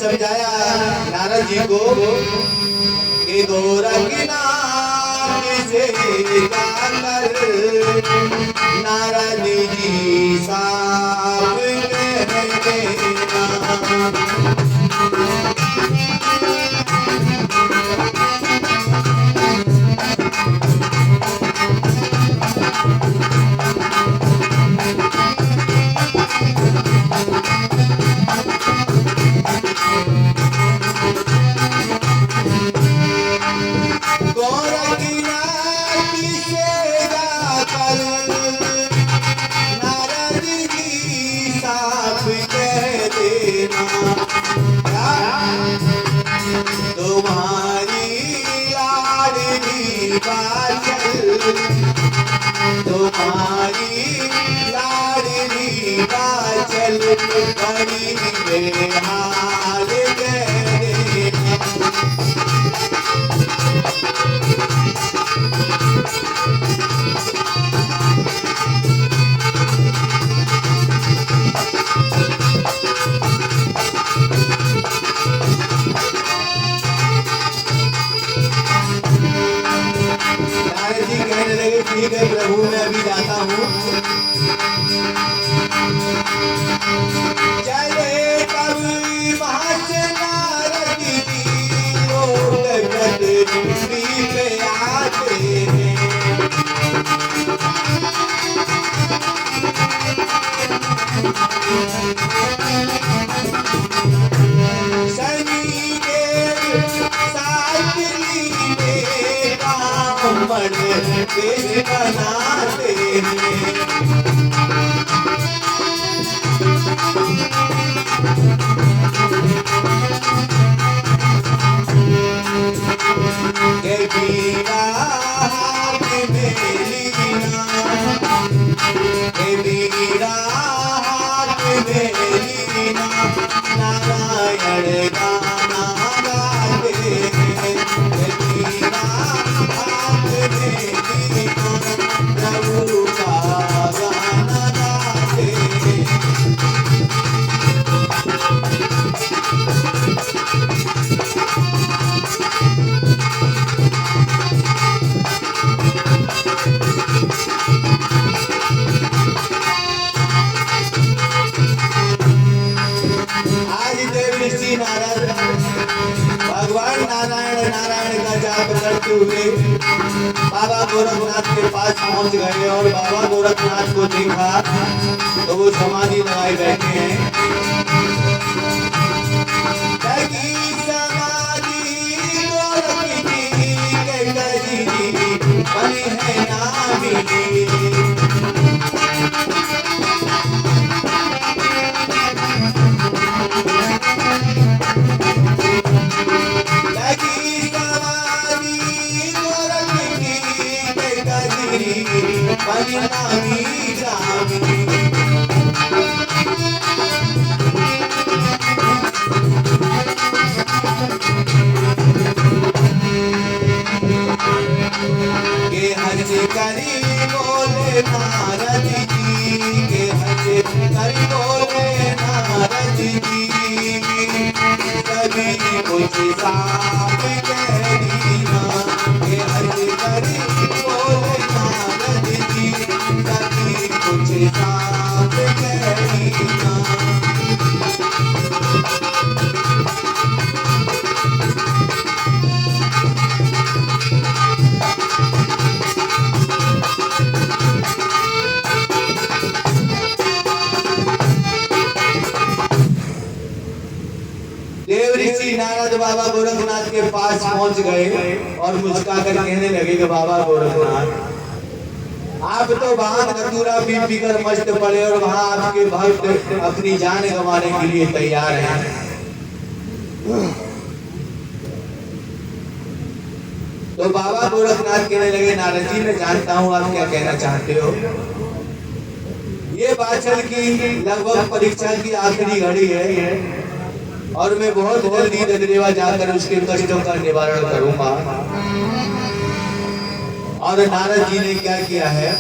समझाया नारद जी को कि गोरखनाथ से जाकर नारद जी साफ कह देना। तुम्हारी लाडली बाचल बड़ी बेहाल कह देना। ठीक है प्रभु, मैं अभी जाता हूँ। चले कभी महासे नारद जी पे आते हैं। शनिदेव सातली में कामड़ पेश बनाते हैं। के बीरा हाथ में लीना, के बीरा हाथ में लीना, नारायण गाना गाते हैं। के बीरा हाथ में लीना, प्रभु का गाना गाते हैं। नारद भगवान नारायण नारायण का जाप करते हुए बाबा गोरखनाथ के पास पहुंच गए और बाबा गोरखनाथ को देखा तो वो समाधि लगाए बैठे हैं। समाधि बनी है नामी। के हंस करी बोले नारद जी, के हंस करी बोले नारद जी, कभी कुछ साफ कह दीना। के हंस करी बोले नारद जी, कभी कुछ साफ कह दीना। देव ऋषि नारद बाबा गोरखनाथ के पास पहुंच गए और मुस्कुराकर कहने लगे कि बाबा गोरखनाथ, आप तो भांग धतूरा पी पी कर मस्त पड़े और वहां आपके भक्त अपनी जान गंवाने के लिए तैयार हैं। तो बाबा गोरखनाथ कहने लगे नारद जी, मैं जानता हूँ आप क्या कहना चाहते हो। ये बाछल की लगभग परीक्षा की आखिरी घड़ी है और मैं बहुत जल्दी ददरेवा जाकर उसके कष्टों का निवारण करूंगा। और नारद जी ने क्या किया है,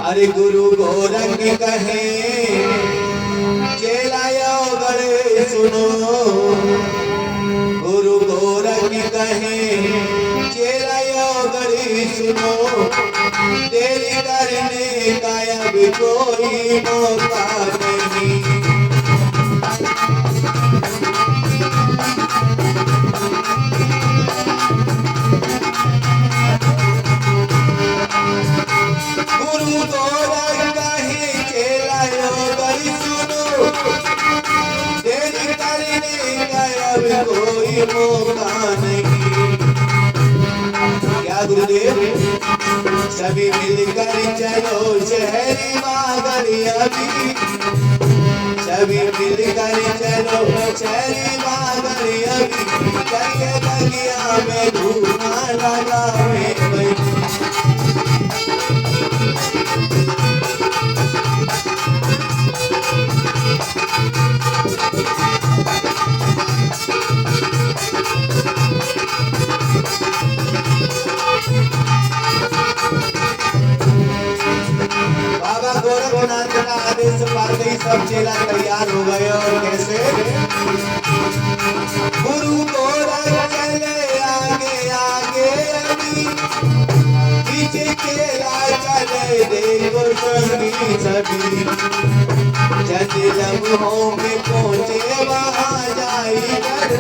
अरे गुरु गोरख कहे चेलायो गड़े सुनो, गुरु गोरख कहे चेलायो गड़े सुनो, देरी करने का अब कोई मौका नहीं। गुरु गोरख कहे चेलायो गड़े सुनो, देरी करने का अब कोई मौका नहीं। क्या गुरुदेव? सभी मिलकर चलो शहरी बागरिया भी, सभी मिलकर चलो शहरी बागरिया भी, करके बगिया में धुआं लगावे भाई। बाबा गोरखनाथ का आदेश पाते ही सब चेला तैयार हो गए। और कैसे? गुरु गोरख चले आगे आगे अभी, पीछे चेला चले देखो संगी सभी। जब लम्हों में पहुंचे वहां जाइकर,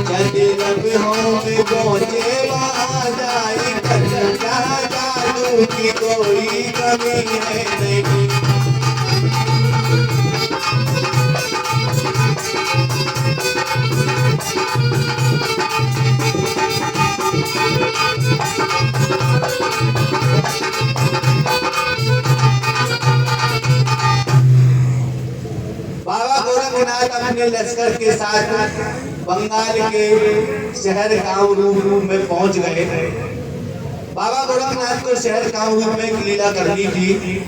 जब लम्हों में पहुंचे वहां जाइकर, जहाँ जादू की कोई कमी है नहीं। बाबा गोरखनाथ अपने लश्कर के साथ बंगाल के शहर कामरूप में पहुंच गए। बाबा गोरखनाथ को शहर कामरूप में एक लीला करनी थी।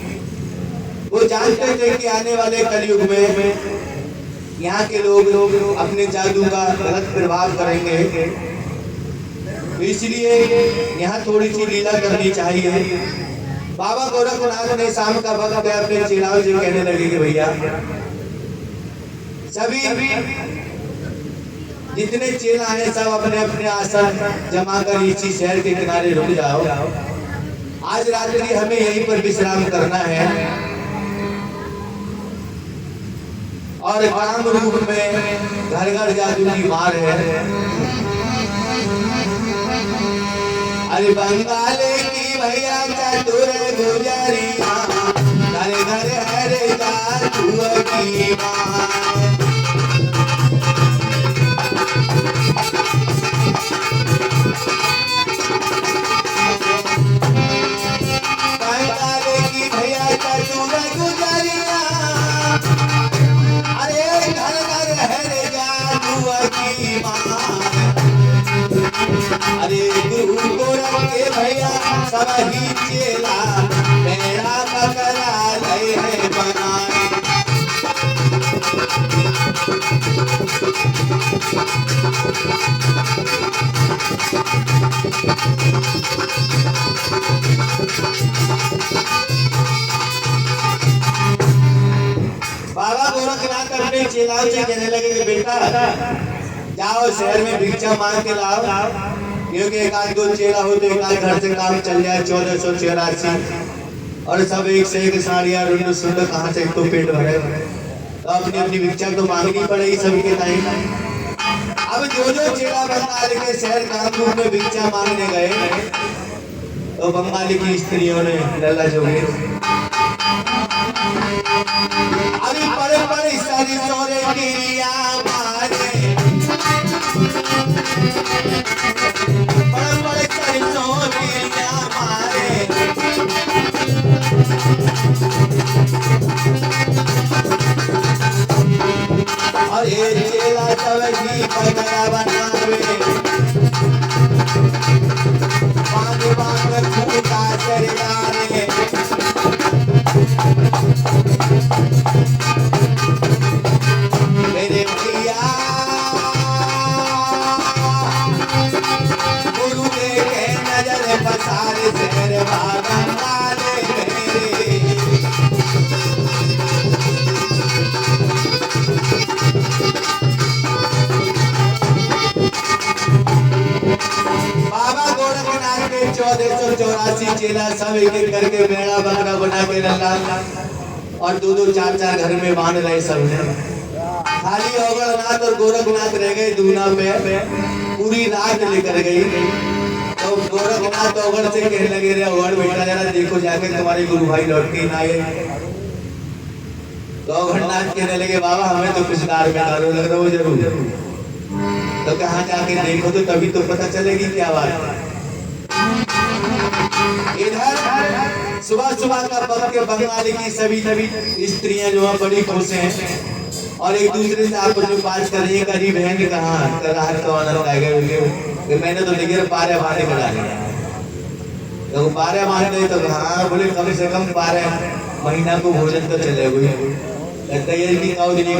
वो जानते थे कि आने वाले कलयुग में यहाँ के लोग अपने जादू का गलत प्रभाव करेंगे, तो इसलिए यहाँ थोड़ी सी लीला करनी चाहिए। बाबा गोरखनाथ ने शाम का वक्त अपने चेलाओं से कहने लगे कि भैया सभी जितने चेला हैं सब अपने अपने आसन जमा कर इसी शहर के किनारे रुक जाओ। आज रात्रि हमें यहीं पर विश्राम करना है और काम रूप में घर घर जादू की मार है। अरे बंगाले की भैया चतुर गुजरिया, घर घर हरे जादू की मार। बंगाले की भैया चतुर गुजरिया, अरे घर घर हरे जादू की मार। अरे गुरु गोरख के भैया सब ही चेला मेरा पकड़ा ले है बनाए। बाबा गोरखनाथ अपने चेलाओं से कहने लगे कि बेटा जाओ शहर में भिक्षा मांग के लाओ, क्योंकि एक आध दो चेला हो तो एक आध घर से काम चल जाए। 1484 और सब एक से एक साड़ियाँ रुंड सुंड कहाँ से तो पेट भरे, तो अपनी अपनी भिक्षा तो मांगनी पड़ेगी सबके टाइम। अब जो चेला बंगाल के शहर कानपुर में भिक्षा मांगने गए तो बंगाली की स्त्रियों ने लल्ला जोगे अभी बड़े सारी सोरे गिरिया मारे, बड़े सारी सोरे गिरिया मारे। और ये चेला तवही पकड़ा बनावे, बांध बांध खूंटा चरगाने। मेरे भैया गुरु देखे नजर पसारे शहर बंगाले मेरे चेला सब एक एक करके मेड़ा बकरा बना के लल्ला और दो दो चार चार घर में बांध रहे सब ने। खाली अवगढ़नाथ और गोरखनाथ रह गए दूना पे, पूरी रात लेकर गई। तो गोरखनाथ अवगढ़ से कहने लगे, रे अवगढ़ बेटा जरा देखो जाके तुम्हारे गुरु भाई लौट के ना आए। तो अवगढ़नाथ कहने लगे, बाबा हमें तो कुछ कार में डालो लग रहा हो जरूर। तो कहाँ जाके देखो तो तभी तो पता चलेगी क्या बात। इधर सुबह सुबह का वक्त बंगाली की सभी स्त्रियां जो है बड़ी खुश हैं और एक दूसरे से आपस में बात कर रही है, करीब है कि कहाँ राहत का आनंद आएगा। मैंने तो देखिए पारे बांधे करा लिया, तो पारे बांधे तो हाँ बोले कम से कम 12 महीना को भोजन तो चलेगा।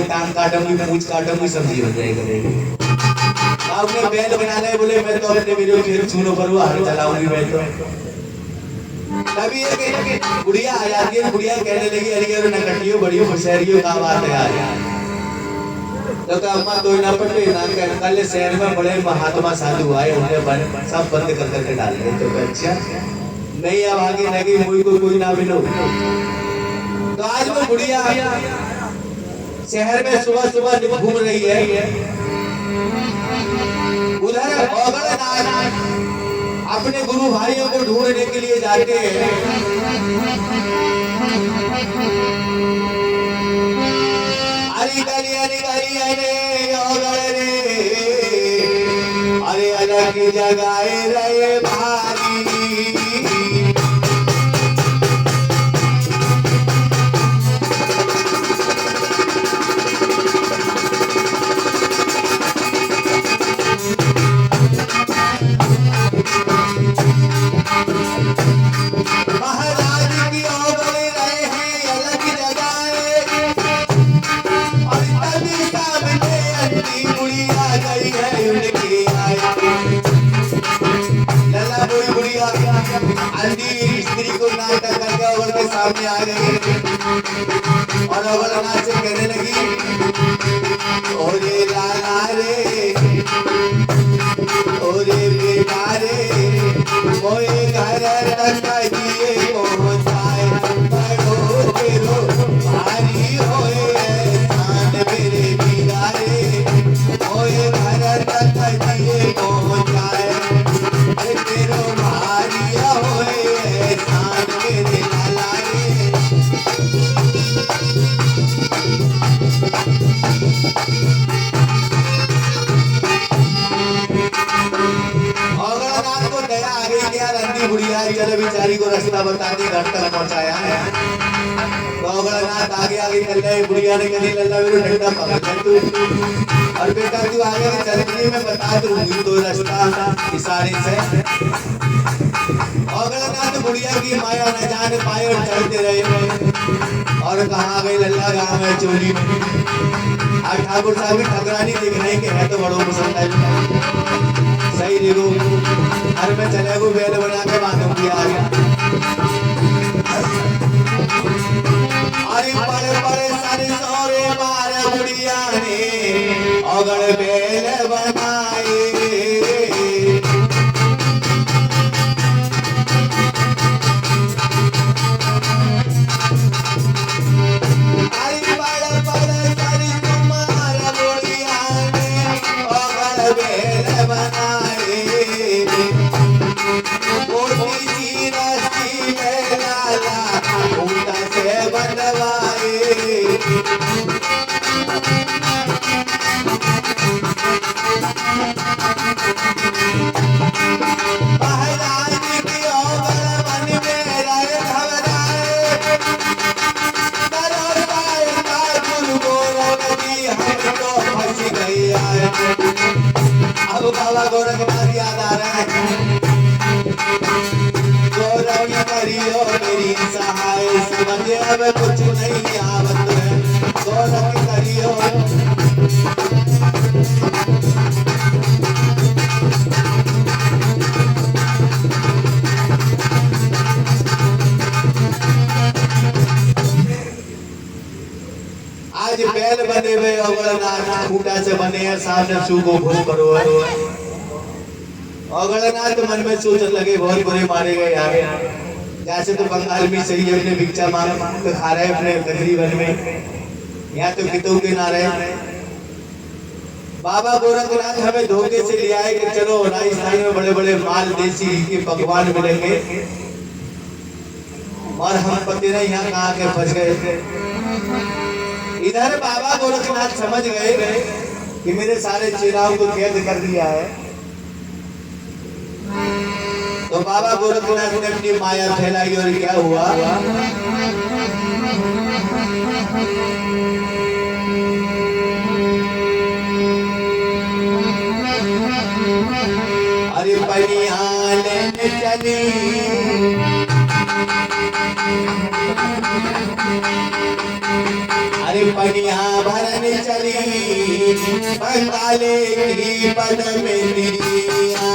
टांग काटूंगी, पूछ काटूंगी, सब्जी हो जाएगी। आपने बैल बना ले, बोले मैं तो अपने वीडियो खेल सुनो करूँ, हर चलाऊंगी मैं तो। तभी एक बुढ़िया आ जाती है, बुढ़िया कहने लगी, अरे नकटियो बड़ी होशियारियों का बात है यार। तो अम्मा तो ना पटे ना कल शहर में बड़े महात्मा साधु आए, उन्हें सब बंद कर करके डाल दिए। तो अच्छा नहीं अब आगे लगी मुझ को कोई ना मिलो। तो आज वो बुढ़िया शहर में सुबह सुबह घूम रही है। उधर अवगढ़नाथ अपने गुरु भाइयों को ढूंढने के लिए जाते हैं। अरे गली अरे गली अरे अवगढ़ रे, अरे अलग जगाए रहे भारी। स्त्री को नाटक करके अवगढ़ के सामने आ गई और अवगढ़नाथ से कहने लगी, ओरे लाला रे, ओरे बेटा रे, मोए घर तक दिए पहुंचाए, बड़ो तेरो भारी होए स्थान मेरे मीरा रे, मोए घर तक दिए पहुंचाए, अरे तेरो भारी होए स्थान मेरे लाला रे। अवगढ़नाथ को दया आ गई कि यार अंधी बुढ़िया चलो बेचारी को रास्ता बता दी, घर तक पहुंचाया है। तो अवगढ़नाथ आगे आगे चल रहे, बुढ़िया ने कही लल्ला मेरे डंडा पकड़ तू और बेटा तू आगे चलती मैं बता दूंगी तो रास्ता इशारे से। अवगढ़नाथ बुढ़िया की माया न जान पाए और चलते रहे और कहाँ गए लल्ला गाँव में चोली में। आज ठाकुर साहब भी ठकरानी दिख रहे कि है तो बड़ो पसंद है सही देखो, हर में चले को बैल बना के बांधूंगी आ गया। अरे बड़े बड़े सारे सौरे मारे बुढ़िया ने अवगढ़ बैल बनाए। अरे बड़े बड़े सारे तुम्हारा बुढ़िया ने अवगढ़ बैल बनाए। अब बाबा गोरखनाथ याद आ रहा है। गोरख करियो मेरी सहाय, समझे अब कुछ नहीं आवत है। गोरख करियो आज बैल बने हुए अवगढ़नाथ खूंटा से बने हैं, सामने सू को घुस करो। अवगढ़नाथ मन में सोचने लगे बहुत बुरे मारे गए यार। जैसे तो बंगाल में सही है, अपने भिक्षा मांग तो खा रहे अपने गठरी वन में, यहाँ तो कितों के ना रहे। बाबा गोरखनाथ हमें धोखे से लिया है कि चलो राजस्थान में बड़े बड़े माल देसी के पकवान मिलेंगे, और हम पति नहीं यहाँ कहाँ के फंस गए थे। इधर बाबा गोरखनाथ समझ गए कि मेरे सारे चेलाओं को कैद कर दिया है, तो बाबा गोरखनाथ ने अपनी माया फैलाई और क्या हुआ, अरे पनिया लेने चली, अरे पनिया भरने चली, बंगाले की पद में दिया,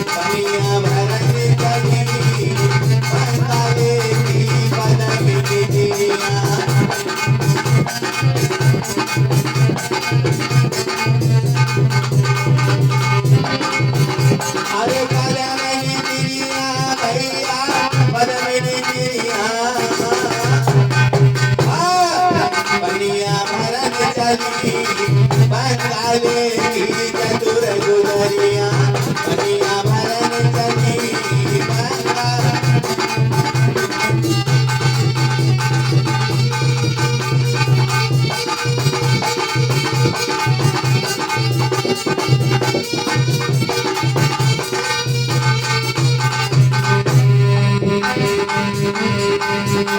पनिया भरने चली, बंगाले की पद में दिया। अरे पद में दिया भैया, पद में दिया, पनिया भरने चली, बंगाले की चतुर गुजरिया, पनिया भरने चली, बंगाल।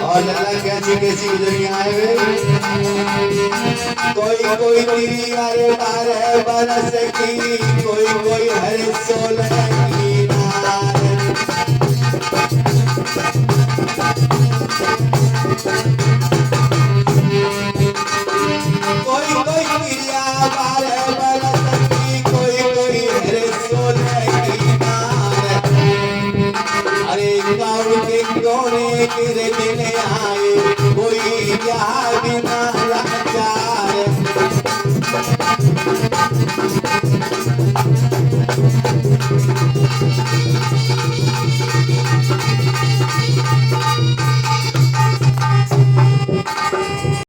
और लला कैसी कैसी गुजरिया आए हुए, कोई कोई तेरी अरे 12 बरस की, कोई कोई हर 16 की नार। कोई कोई तेरिया 12 बरस की, कोई कोई हर 16 की नार। अरे गाँव के कोने तेरे मिले आए, कोई क्या बिना लाचार।